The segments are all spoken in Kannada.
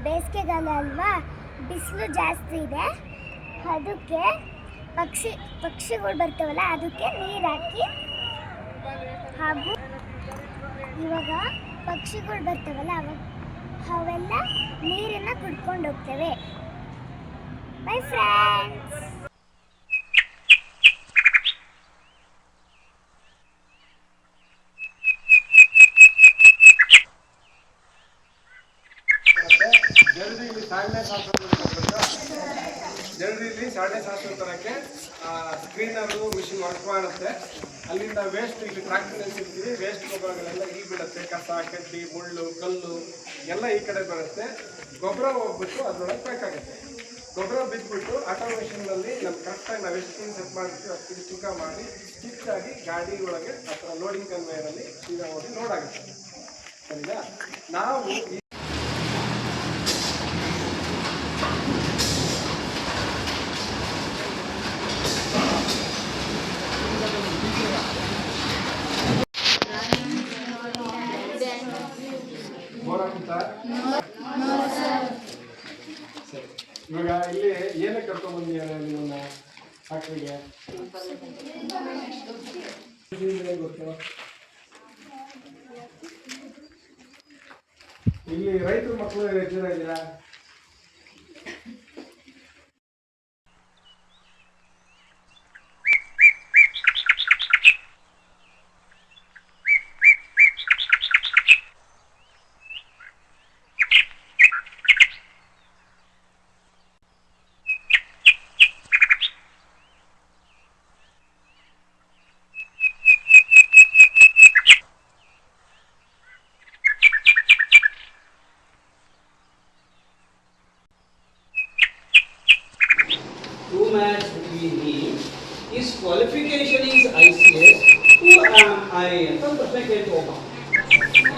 ಬೇಸಿಗೆಗಾಲ ಅಲ್ವಾ, ಬಿಸಿಲು ಜಾಸ್ತಿ ಇದೆ. ಅದಕ್ಕೆ ಪಕ್ಷಿಗಳು ಬರ್ತಾವಲ್ಲ, ಅದಕ್ಕೆ ನೀರು ಹಾಕಿ, ಹಾಗೂ ಇವಾಗ ಪಕ್ಷಿಗಳು ಬರ್ತಾವಲ್ಲ ಅವೆಲ್ಲ ನೀರನ್ನು ಕುಡ್ಕೊಂಡು ಹೋಗ್ತವೆ. Bye friends. ಜಲ್ದಿಲಿ 7,500 ತನಕ್ಕೆ ಸ್ಕ್ರೀನರು ಮಿಷಿನ್ ವರ್ಕ್ ಮಾಡುತ್ತೆ. ಅಲ್ಲಿಂದ ವೇಸ್ಟ್ ಇಲ್ಲಿ ಟ್ರಾಕ್ಟರ್ ಸಿಗ್ತೀವಿ, ವೇಸ್ಟ್ ಗೊಬ್ಬರಗಳೆಲ್ಲ ಇಲ್ಲಿ ಬೀಳುತ್ತೆ. ಕಸ, ಕಡ್ಡಿ, ಮುಳ್ಳು, ಕಲ್ಲು ಎಲ್ಲ ಈ ಕಡೆ ಬರುತ್ತೆ. ಗೊಬ್ಬರ ಹೋಗ್ಬಿಟ್ಟು ಅದರೊಳಗೆ ಬೇಕಾಗುತ್ತೆ. ಗೊಬ್ಬರ ಬಿದ್ದುಬಿಟ್ಟು ಆಟೋಮೇಷನ್ನಲ್ಲಿ ನಮ್ಮ ಕರೆಕ್ಟಾಗಿ ನಾವು ಎಷ್ಟು ಸೆಟ್ ಮಾಡ್ತೀವಿ ಅಷ್ಟು ತೂಕ ಮಾಡಿ ಸ್ಟಿಚ್ಚಾಗಿ ಗಾಡಿ ಒಳಗೆ ಆ ಥರ ಲೋಡಿಂಗ್ ಕನ್ವೇಯರಲ್ಲಿ ಸೀದಾ ಹೋಗಿ ಲೋಡ್ ಆಗುತ್ತೆ. ಸರಿನಾ? ನಾವು ಇವಾಗ ಇಲ್ಲಿ ಏನಕ್ಕೆ ಕರ್ಕೊಂಡ್ ಬಂದಿದ್ದಾರೆ ನಿಮ್ಮನ್ನ ಫ್ಯಾಕ್ಟ್ರಿಗೆ? ಗೊತ್ತು, ಇಲ್ಲಿ ರೈತರ ಮಕ್ಕಳು ಎಷ್ಟು ಜನ ಇದ್ದೀರಾ? Match between me. His qualification is ICS. Who am I? ಅಂತ ಪ್ರಶ್ನೆ ಕೇಳ್ತು ಒಬ್ಬ.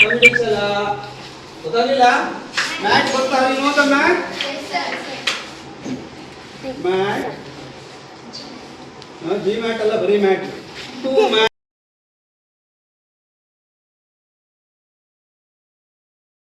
ಗಮನಿಸಲ್ಲ, ಗೊತ್ತಾಗಲಿಲ್ಲ? ಮ್ಯಾಟ್ ಗೊತ್ತಾ? You know the mat? Yes sir. Mat. G mat ಅಲ್ಲ, ಬರೀ ಮ್ಯಾಟ್. Two mat.